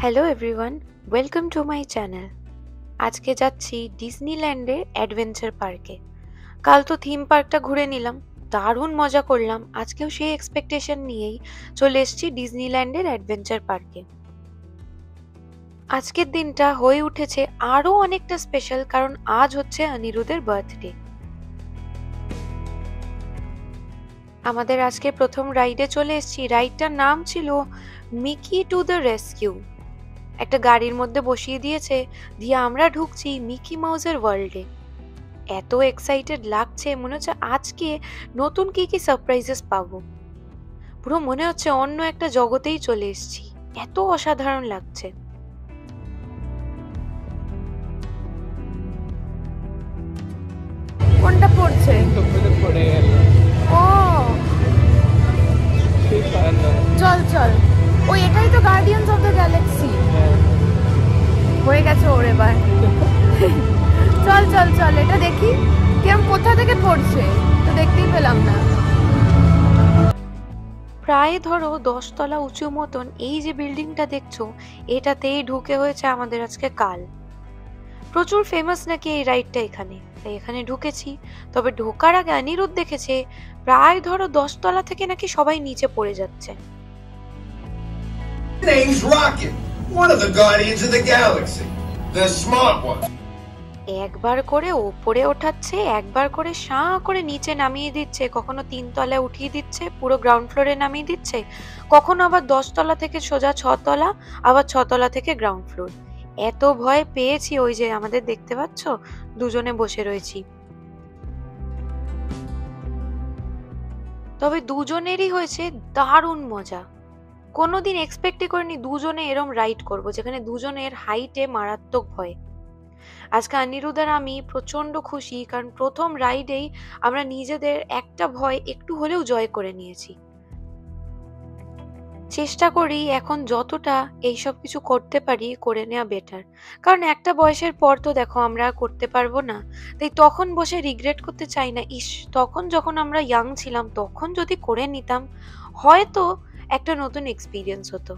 Hello everyone, welcome to my channel. আজকে যাচ্ছি ডিজনিল্যান্ডের adventure পার্কে। কাল তো থিম পার্কটা ঘুরে নিলাম, দারুণ মজা করলাম। আজকেও সেই এক্সপেকটেশন নিয়েই চলে এসেছি ডিজনিল্যান্ডের অ্যাডভেঞ্চার পার্কে। আজকের দিনটা হয়ে উঠেছে আরও অনেকটা স্পেশাল, কারণ আজ হচ্ছে অনিরুদ্ধের বার্থডে। আমাদের আজকে প্রথম রাইডে চলে এসেছি। রাইডটার নাম ছিল মিকি টু দ্য রেস্কিউ। একটা গাড়ির মধ্যে বসিয়ে দিয়েছে, দিয়ে আমরা ঢুকছি মিকি মাউসের ওয়ার্ল্ডে। এত এক্সাইটেড লাগছে, মনে হচ্ছে আজকে নতুন কি কি সারপ্রাইজেস পাবো। পুরো মনে হচ্ছে অন্য একটা জগতেই চলে এসেছি, এত অসাধারণ লাগছে। কোনটা পড়ছে? ও চল চল, ওই এটাই তো গার্ডিয়ান্স অফ দ্য গ্যালাক্সি। হয়ে গেছে ওর এবার। চল চল চল, এটা দেখি কেমন, কোথা থেকে পড়ছে তো দেখতেই পেলাম না। প্রায় ধরো 10 তলা উঁচু মতন এই যে বিল্ডিংটা দেখছো, এটাতেই ঢুকে হয়েছে আমাদের আজকে কাল। প্রচুর ফেমাস নাকি এই রাইডটা এখানে, তাই এখানে ঢুকেছি। তবে ঢোকার আগে অনিরুদ্ধ দেখেছে প্রায় ধরো 10 তলা থেকে নাকি সবাই নিচে পড়ে যাচ্ছে। Name's Rocket, one of the Guardians of the Galaxy, the smart one. একবার করে ওপরে ওঠাচ্ছে, একবার করে সাঁ করে নিচে নামিয়ে দিচ্ছে, কখনো 3 তলায় উঠিয়ে দিচ্ছে, পুরো গ্রাউন্ড ফ্লোরে নামিয়ে দিচ্ছে, কখনো আবার 10 তলা থেকে সোজা 6 তলা, আবার 6 তলা থেকে গ্রাউন্ড ফ্লোর। এত ভয় পেয়েছি, ওই যে আমাদের দেখতে পাচ্ছ দুজনে বসে রয়েছি। তবে দুজনেরই হয়েছে দারুণ মজা। কোনোদিন এক্সপেক্টই করিনি দুজনে এরম রাইড করব, যেখানে দুজনের হাইটে মারাত্মক ভয়। আজকে অনিরুদ্ধ আর আমি প্রচন্ড খুশি, কারণ প্রথম রাইডেই আমরা নিজেদের একটা ভয় একটু হলেও জয় করে নিয়েছি। চেষ্টা করি এখন যতটা এইসব কিছু করতে পারি করে নেওয়া বেটার, কারণ একটা বয়সের পর তো দেখো আমরা করতে পারবো না। তাই তখন বসে রিগ্রেট করতে চাই না, ইস তখন যখন আমরা ইয়াং ছিলাম তখন যদি করে নিতাম, হয়তো একটা নতুন এক্সপিরিয়েন্স হতো।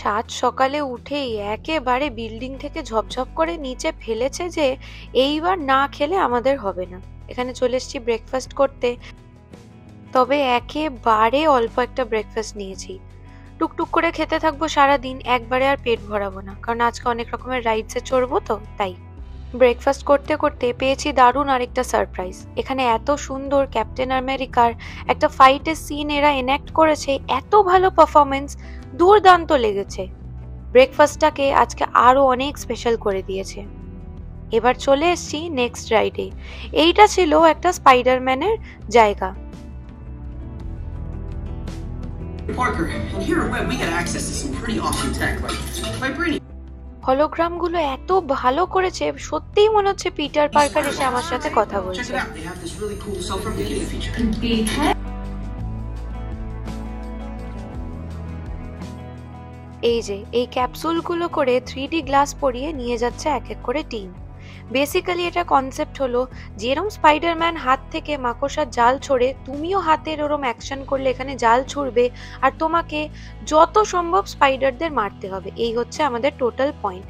সাত সকালে উঠেই একেবারে বিল্ডিং থেকে ঝপঝপ করে নিচে ফেলেছে যে এইবার না খেলে আমাদের হবে না। এখানে চলে এসেছি ব্রেকফাস্ট করতে, তবে একেবারে অল্প একটা ব্রেকফাস্ট নিয়েছি। টুকটুক করে খেতে থাকবো সারাদিন, একবারে আর পেট ভরাবো না, কারণ আজকে অনেক রকমের রাইডসে চড়বো তো তাই। ব্রেকফাস্ট করতে করতে পেয়েছি দারুণ আরেকটা সারপ্রাইজ। এখানে এত সুন্দর ক্যাপ্টেন আমেরিকার একটা ফাইটের সিন এরা এনঅ্যাক্ট করেছে, এত ভালো পারফরমেন্স, দুর্দান্ত লেগেছে। ব্রেকফাস্টটাকে আজকে আরো অনেক স্পেশাল করে দিয়েছে। এবার চলে এসেছি নেক্সট রাইডে। এইটা ছিল একটা স্পাইডারম্যানের জায়গা। Parker, and here at Web we get access to some pretty awesome tech like Vibranium. হলোগ্রামগুলো এত ভালো করেছে, সত্যিই মনে হচ্ছে পিটার পার্কার এসে আমার সাথে কথা Check বলছে। it out. They have this really cool self-replicating feature. এই যে এই ক্যাপসুলগুলো করে 3D গ্লাস পরিয়ে নিয়ে যাচ্ছে এক এক করে টিম। বেসিক্যালি এটা কনসেপ্ট হলো, যেরকম স্পাইডারম্যান হাত থেকে মাকড়সার জাল ছড়ে, তুমিও হাতের ওরম অ্যাকশন করলে এখানে জাল ছুড়বে, আর তোমাকে যত সম্ভব স্পাইডারদের মারতে হবে। এই হচ্ছে আমাদের টোটাল পয়েন্ট।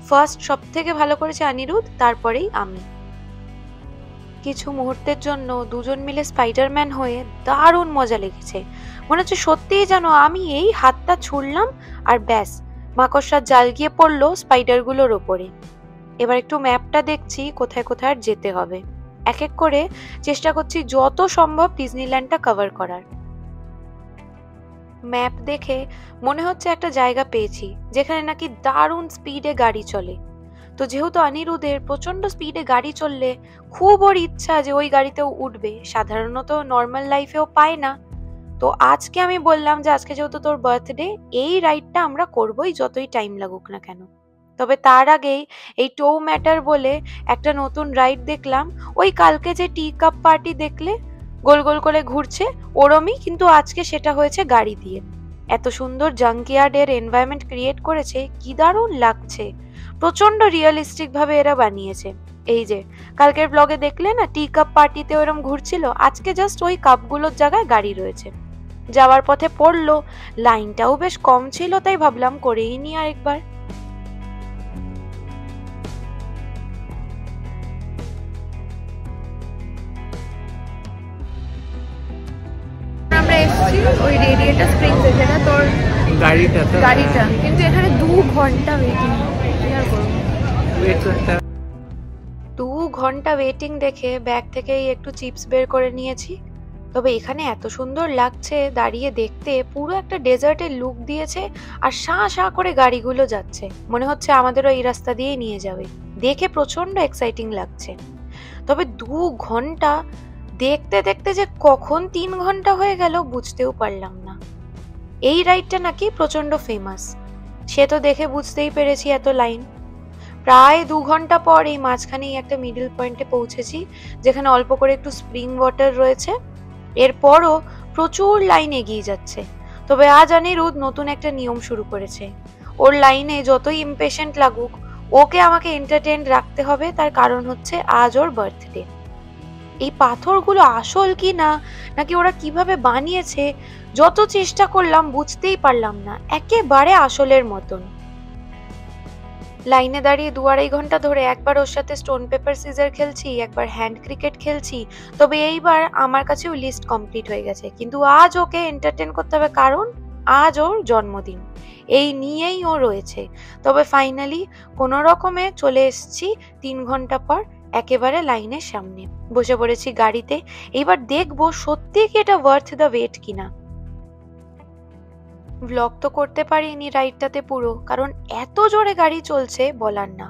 ফার্স্ট সব থেকে ভালো করেছে অনিরুদ্ধ, তারপরেই আমি। কিছু মুহূর্তের জন্য দুজন মিলে স্পাইডারম্যান হয়ে দারুণ মজা লেগেছে। মনে হচ্ছে সত্যিই যেন আমি এই হাতটা ছুড়লাম আর ব্যাস, মাকড়সার জাল গিয়ে পড়লো স্পাইডারগুলোর ওপরে। এবার একটু ম্যাপটা দেখছি কোথায় কোথায় আর যেতে হবে, এক এক করে চেষ্টা করছি যত সম্ভব ডিজনিল্যান্ডটা কভার করার। ম্যাপ দেখে মনে হচ্ছে একটা জায়গা পেয়েছি যেখানে নাকি দারুণ স্পিডে গাড়ি চলে। তো যেহেতু অনিরুদ্ধের প্রচন্ড স্পিডে গাড়ি চললে খুব ওর ইচ্ছা যে ওই গাড়িতেও উঠবে, সাধারণত নর্মাল লাইফেও পায় না। তো আজকে আমি বললাম যে আজকে যেহেতু তোর বার্থডে, এই রাইডটা আমরা করবোই যতই টাইম লাগুক না কেন। তবে তার আগেই এই টো ম্যাটার বলে একটা নতুন রাইড দেখলাম। ওই কালকে যে টি কাপ পার্টি দেখলে গোল গোল করে ঘুরছে, ওরমই, কিন্তু আজকে সেটা হয়েছে গাড়ি দিয়ে। এত সুন্দর জাঙ্কিয়ার্ডের এনভায়রনমেন্ট ক্রিয়েট করেছে, কি দারুণ লাগছে। প্রচন্ড রিয়েলিস্টিক ভাবে এরা বানিয়েছে। এই যে কালকের ব্লগে দেখলে না টি কাপ পার্টিতে ওরম ঘুরছিল, আজকে জাস্ট ওই কাপগুলোর জায়গায় গাড়ি রয়েছে। যাওয়ার পথে পড়লো, লাইনটাও বেশ কম ছিল, তাই ভাবলাম করেই নি আরেকবার। আমরা এসেছি ওই রেডিয়েটার স্প্রিংসে, যেটা তোর গাড়িটা, কিন্তু এখানে 2 ঘন্টা ওয়েটিং। কি আর করবো, 2 ঘন্টা ওয়েটিং দেখে ব্যাগ থেকেই একটু চিপস বের করে নিয়েছি। তবে এখানে এত সুন্দর লাগছে দাঁড়িয়ে দেখতে, পুরো একটা ডেজার্টের লুক দিয়েছে, আর শাঁ শাঁ করে গাড়িগুলো যাচ্ছে, মনে হচ্ছে আমাদেরও এই রাস্তা দিয়েই নিয়ে যাবে। দেখে প্রচন্ড এক্সাইটিং লাগছে। তবে 2 ঘন্টা দেখতে দেখতে যে কখন 3 ঘন্টা হয়ে গেল বুঝতেও পারলাম না। এই রাইডটা নাকি প্রচন্ড ফেমাস, সে তো দেখে বুঝতেই পেরেছি এত লাইন। প্রায় 2 ঘন্টা পর এই মাঝখানেই একটা মিডল পয়েন্টে পৌঁছেছি, যেখানে অল্প করে একটু স্প্রিং ওয়াটার রয়েছে। এরপরও প্রচুর লাইন এগিয়ে যাচ্ছে। তবে আজ অনিরুদ্ধ নতুন একটা নিয়ম শুরু করেছে। ওর লাইনে যতই ইমপেশেন্ট লাগুক, ওকে আমাকে এন্টারটেইন রাখতে হবে, তার কারণ হচ্ছে আজ ওর বার্থডে। এই পাথরগুলো আসল কি না, নাকি ওরা কিভাবে বানিয়েছে, যত চেষ্টা করলাম বুঝতেই পারলাম না, একেবারে আসলের মতন। লাইনে দাঁড়িয়ে 2-2.5 ঘন্টা ধরে একবার ওর সাথে স্টোন পেপার সিজার খেলছি, একবার হ্যান্ড ক্রিকেট খেলছি। তবে এইবার আমার কাছেও লিস্ট কমপ্লিট হয়ে গেছে, কিন্তু আজ ওকে এন্টারটেন করতে হবে, কারণ আজ ওর জন্মদিন, এই নিয়েই ও রয়েছে। তবে ফাইনালি কোনো রকমে চলে এসেছি 3 ঘন্টা পর একেবারে লাইনের সামনে, বসে পড়েছি গাড়িতে। এইবার দেখবো সত্যি কি এটা ওয়ার্থ দ্য ওয়েট কিনা। ব্লগ তো করতে পারিনি রাইডটাতে পুরো, কারণ এত জোরে গাড়ি চলছে বলার না।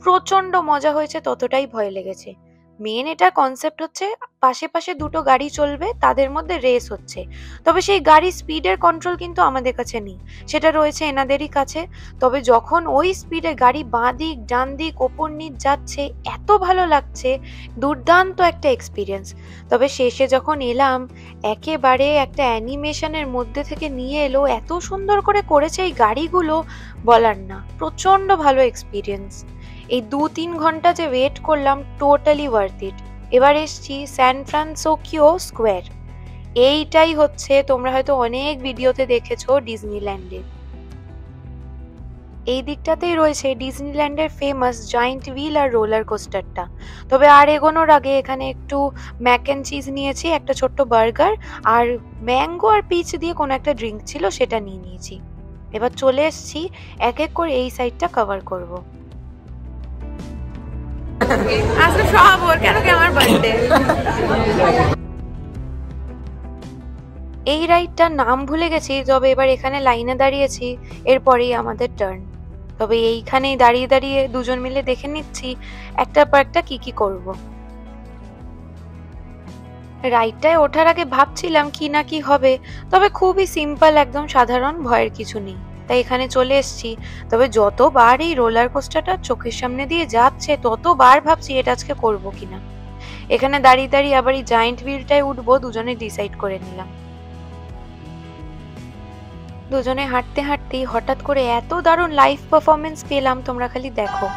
প্রচন্ড মজা হয়েছে, ততটাই ভয় লেগেছে। মেন এটা কনসেপ্ট হচ্ছে পাশে পাশে 2টো গাড়ি চলবে, তাদের মধ্যে রেস হচ্ছে। তবে সেই গাড়ি স্পিডের কন্ট্রোল কিন্তু আমাদের কাছে নেই, সেটা রয়েছে এনাদেরই কাছে। তবে যখন ওই স্পিডে গাড়ি বাঁ দিক ডান দিক ওপর নিচ যাচ্ছে, এত ভালো লাগছে, দুর্দান্ত একটা এক্সপিরিয়েন্স। তবে শেষে যখন এলাম, একেবারে একটা অ্যানিমেশনের মধ্যে থেকে নিয়ে এলো, এত সুন্দর করে করেছে এই গাড়িগুলো, বলার না, প্রচন্ড ভালো এক্সপিরিয়েন্স। এই 2-3 ঘন্টা যে ওয়েট করলাম, টোটালি ওয়ার্থ ইট। এবার এসছি স্যান ফ্রান্সিসকো স্কোয়ার। এইটাই হচ্ছে, তোমরা হয়তো অনেক ভিডিওতে দেখেছো, ডিজনিল্যান্ডে। এই দিকটাতেই রয়েছে ডিজনিল্যান্ডের ফেমাস জায়ান্ট হুইল আর রোলার কোস্টারটা। তবে আর এগোনোর আগে এখানে একটু ম্যাক অ্যান্ড চিজ নিয়েছি, একটা ছোট্ট বার্গার, আর ম্যাঙ্গো আর পিচ দিয়ে কোনো একটা ড্রিঙ্ক ছিল, সেটা নিয়ে নিয়েছি। এবার চলে এসছি, এক এক করে এই সাইডটা কভার করব। আজকে সব ওর, কেন কি আমার বার্থডে। এই রাইডটার নাম ভুলে গেছি, তবে এবার এখানে লাইনে দাঁড়িয়েছি, এরপরেই আমাদের টার্ন। তবে এইখানেই দাঁড়িয়ে দাঁড়িয়ে দুজন মিলে দেখে নিচ্ছি একটার পর একটা কি কি করব। রাইডটায় ওঠার আগে ভাবছিলাম কি না কি হবে, তবে খুবই সিম্পল, একদম সাধারণ, ভয়ের কিছু নেই, তাই এখানে চলে এসেছি। তবে যতবার এই রোলার কোস্টারটা চোখের সামনে দিয়ে যাচ্ছে, ততবার ভাবছি এটা আজকে করবো কিনা। এখানে দাঁড়িয়ে দাঁড়িয়ে আবার এই জায়ান্ট হুইলটায় উঠবো, দুজনে ডিসাইড করে নিলাম। দুজনে হাঁটতে হাঁটতেই হঠাৎ করে এত দারুণ লাইভ পারফরমেন্স পেলাম, তোমরা খালি দেখো।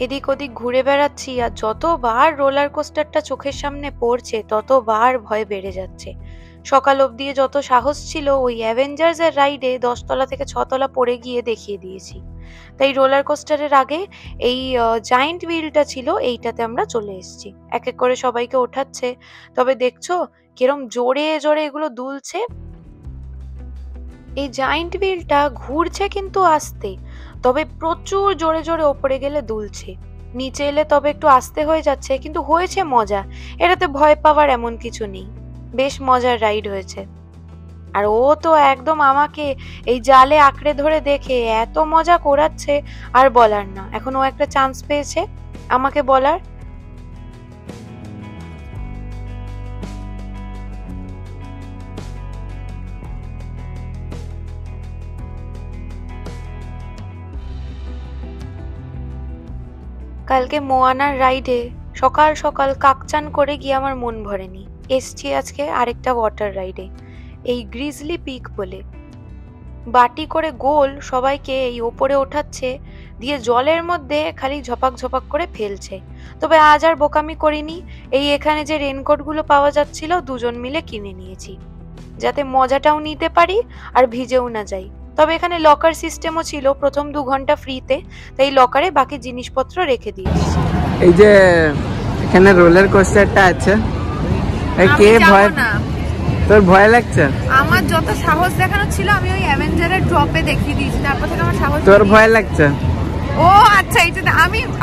এদিক ওদিক ঘুরে বেড়াচ্ছি, আর যতবার রোলার কোস্টারটা চোখের সামনে পড়ছে, ততবার ভয় বেড়ে যাচ্ছে। সকাল অবধি যত সাহস ছিল, ওই অ্যাভেঞ্জার্স এর রাইডে 10 তলা থেকে 6 তলা পড়ে গিয়ে দেখিয়ে দিয়েছি। তাই রোলার কোস্টারের আগে এই জায়ান্ট হুইলটা ছিল, এইটাতে আমরা চলে এসেছি। এক এক করে সবাইকে ওঠাচ্ছে। তবে দেখছো কিরম জোরে জোরে এগুলো দুলছে। এই জায়ান্ট হুইলটা ঘুরছে কিন্তু আস্তে, তবে প্রচুর জোরে জোরে ওপরে গেলে দুলছে, নিচে এলে তবে একটু আস্তে হয়ে যাচ্ছে, কিন্তু হয়েছে মজা। এটাতে ভয় পাওয়ার এমন কিছু নেই, বেশ মজার রাইড হয়েছে। আর ও তো একদম আমাকে এই জালে আঁকড়ে ধরে দেখে এত মজা করাচ্ছে, আর বলার না। এখন ও একটা চান্স পেয়েছে আমাকে বলার। কালকে মোয়ানার রাইডে সকাল সকাল কাকচান করে গিয়ে আমার মন ভরেনি। এসছি আজকে আরেকটা ওয়াটার রাইডে, এই গ্রিজলি পিক বলে। বাটি করে গোল সবাইকে এই ওপরে ওঠাচ্ছে, দিয়ে জলের মধ্যে খালি ঝপাক ঝপাক করে ফেলছে। তবে আজ আর বোকামি করিনি, এই এখানে যে রেনকোটগুলো পাওয়া যাচ্ছিল দুজন মিলে কিনে নিয়েছি, যাতে মজাটাও নিতে পারি আর ভিজেও না যাই। তবে এখানে লকার সিস্টেমও ছিল, প্রথম 2 ঘন্টা ফ্রিতে, তাই লকারে বাকি জিনিসপত্র রেখে দিয়েছি। এই যে এখানে রোলার কোস্টারটা আছে, কে ভয়, তোর ভয় লাগছে? আমার যত সাহস দেখানো ছিল আমি ওই অ্যাভেঞ্জারের ড্রপে দেখিয়ে দিয়েছি, তারপর থেকে আমার সাহস। তোর ভয় লাগছে? ও আচ্ছা, এইটা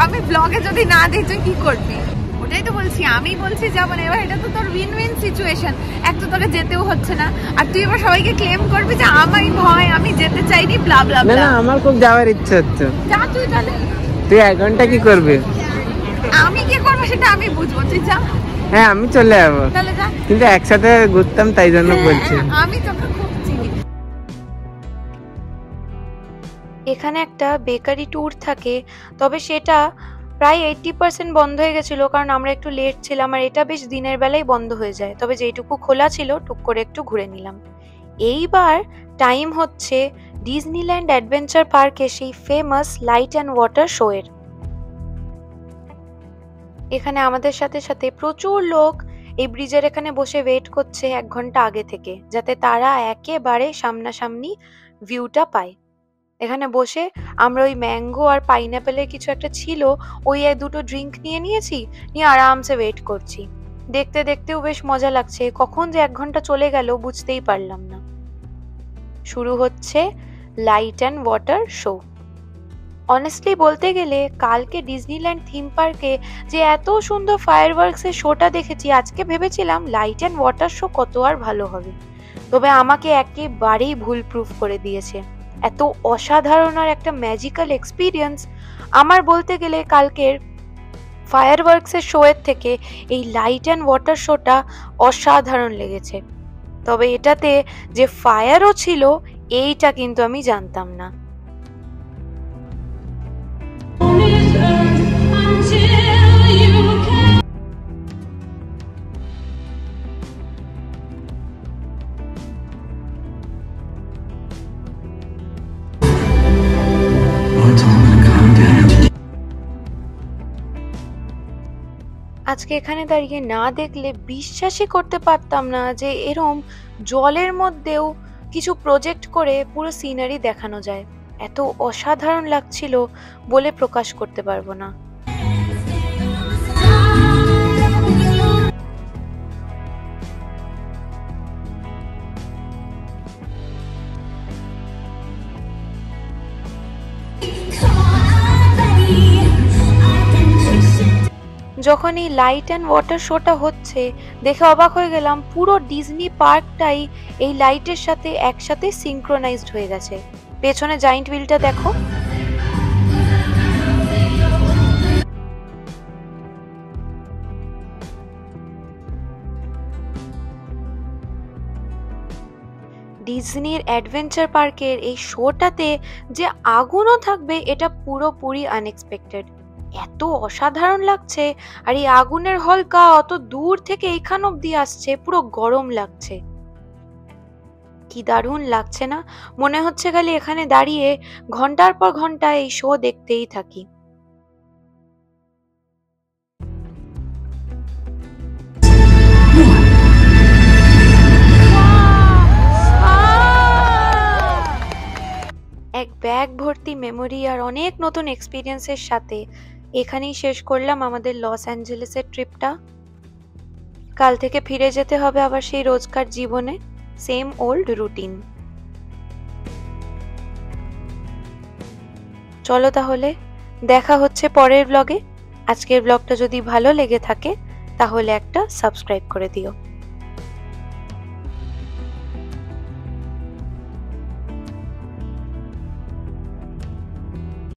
আমি ব্লগে যদি না দিই তুই কি করবি? ওটাই তো বলছি, আমি বলছি যাব না। এবার এটা তো তোর উইন উইন সিচুয়েশন, এক তো তোকে যেতেও হচ্ছে না, আর তুই এবার সবাইকে ক্লেম করবি যে আমারই ভয়, আমি যেতে চাইনি, ব্লা ব্লা ব্লা। না আমার খুব যাওয়ার ইচ্ছা হচ্ছে। যা তুই তাহলে। তুই 1 ঘন্টা কি করবি? আমি কি করবো সেটা আমি বুঝবো, তুই যা। হ্যাঁ আমি চলে যাবো, তাহলে যা। কিন্তু একসাথে ঘুরতাম তাই জন্য বলছি। আমি তোকে খুব চিনি। এখানে একটা বেকারি ট্যুর থাকে, তবে সেটা প্রায় 80% বন্ধ হয়ে গেছিল, কারণ আমরা একটু লেট ছিলাম, আর এটা বেশ দিনের বেলায় বন্ধ হয়ে যায়। তবে যেইটুকু খোলা ছিল টুক করে একটু ঘুরে নিলাম। এইবার টাইম হচ্ছে ডিজনিল্যান্ড অ্যাডভেঞ্চার পার্কে সেই famous light and water show এর। এখানে আমাদের সাথে সাথে প্রচুর লোক এই ব্রিজের এখানে বসে ওয়েট করছে 1 ঘন্টা আগে থেকে, যাতে তারা একেবারে সামনাসামনি ভিউটা পায়। এখানে বসে আমরা ওই ম্যাঙ্গো আর পাইনাপেলের কিছু একটা ছিল, ওই 2টো ড্রিঙ্ক নিয়েছি, নিয়ে আরামসে ওয়েট করছি। দেখতে দেখতেও বেশ মজা লাগছে, কখন যে 1 ঘন্টা চলে গেল বুঝতেই পারলাম না। শুরু হচ্ছে light and water show. Honestly বলতে গেলে কালকে ডিজনিল্যান্ড থিম পার্কে যে এত সুন্দর ফায়ারওয়ার্কসের শোটা দেখেছি, আজকে ভেবেছিলাম লাইট অ্যান্ড ওয়াটার শো কত আর ভালো হবে। তবে আমাকে একেবারেই ভুল প্রুফ করে দিয়েছে। এত অসাধারণ আর একটা ম্যাজিক্যাল এক্সপিরিয়েন্স। আমার বলতে গেলে কালকের ফায়ারওয়ার্কসের শো এর থেকে এই লাইট অ্যান্ড ওয়াটার শোটা অসাধারণ লেগেছে। তবে এটাতে যে ফায়ারও ছিল এইটা কিন্তু আমি জানতাম না। আজকে এখানে দাঁড়িয়ে না দেখলে বিশ্বাসই করতে পারতাম না যে এরম জলের মধ্যেও কিছু প্রজেক্ট করে পুরো সিনারি দেখানো যায়। এত অসাধারণ লাগছিল বলে প্রকাশ করতে পারবো না। যখন এই লাইট অ্যান্ড ওয়াটার শোটা হচ্ছে দেখে অবাক হয়ে গেলাম, পুরো ডিজনি পার্কটাই এই লাইটের সাথে একসাথে সিঙ্ক্রোনাইজড হয়ে গেছে। পেছনে জায়ান্ট হুইলটা দেখো, ডিজনির অ্যাডভেঞ্চার পার্কের এই শোটাতে যে আগুনও থাকবে এটা পুরোপুরি আনএক্সপেক্টেড। এত অসাধারণ লাগছে, আর এই আগুনের হলকা অত দূর থেকে এইখান অব্দি আসছে, পুরো গরম লাগছে। কি দারুণ লাগছে না? মনে হচ্ছে খালি এখানে দাঁড়িয়ে ঘন্টার পর ঘন্টা এই শো দেখতেই থাকি। এক ব্যাগ ভর্তি মেমোরি আর অনেক নতুন এক্সপিরিয়েন্সের সাথে এখানেই শেষ করলাম আমাদের লস অ্যাঞ্জেলেসের ট্রিপটা। কাল থেকে ফিরে যেতে হবে আবার সেই রোজকার জীবনে, সেম ওল্ড রুটিন। চলো তাহলে দেখা হচ্ছে পরের ব্লগে। আজকের ব্লগটা যদি ভালো লেগে থাকে তাহলে একটা সাবস্ক্রাইব করে দিও।